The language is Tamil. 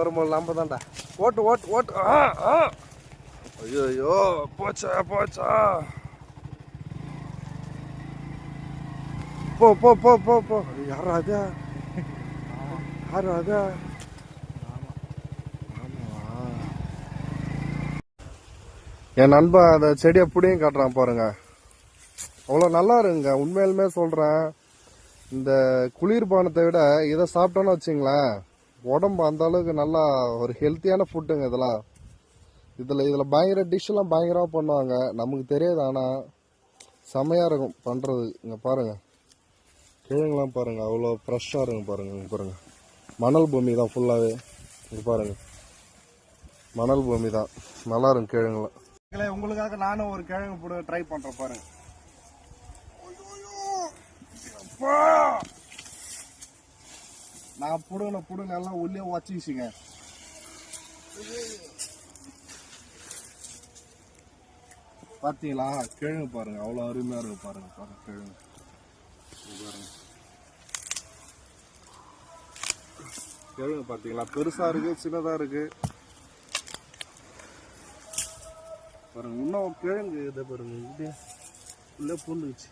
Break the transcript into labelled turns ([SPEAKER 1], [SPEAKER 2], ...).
[SPEAKER 1] வரும்போது நம்ம தான்டா. ஓட்டு ஓட்டு ஓட்டு. ஐயோ போச்சா போச்சா. போ போ போ போ போ. யாரா அது? யாரு அது? என் நண்பன் அந்த செடியை புடியும் காட்டுறான் பாருங்க. அவ்வளோ நல்லா இருங்க. உண்மையிலுமே சொல்றேன், இந்த குளிர்பானத்தை விட இதை சாப்பிட்டோன்னு வச்சுங்களேன், உடம்பு அந்த அளவுக்கு நல்லா ஒரு ஹெல்த்தியான ஃபுட்டுங்க இதெல்லாம். இதில் பயங்கர டிஷ்ஷெல்லாம் பயங்கரமாக பண்ணுவாங்க, நமக்கு தெரியாது. ஆனால் செமையாக இருக்கும் பண்ணுறது. இங்கே பாருங்கள், கிழங்குலாம் பாருங்கள், அவ்வளோ ஃப்ரெஷ்ஷாக இருக்கும் பாருங்கள். இங்கே பாருங்கள், மணல் பூமி தான் ஃபுல்லாகவே. இங்கே பாருங்கள், மணல் பூமி தான். நல்லா இருக்கும் கிழங்குலாம். உங்களுக்காக நானும் ஒரு கிழங்கு போட ட்ரை பண்ணுறேன் பாருங்க. நான் புடுங்க எல்லாம் உள்ளே வச்சுச்சுங்க. பார்த்தீங்களா கிழங்கு பாருங்க, அவ்வளோ அருமையாக இருக்கு பாருங்க. பாருங்க கிழங்கு பாருங்க. கிழங்கு பார்த்தீங்களா, பெருசாக இருக்கு, சின்னதாக இருக்கு பாருங்க. இன்னும் கிழங்கு இதை பாருங்க, இப்படியே உள்ளே பூந்துச்சு.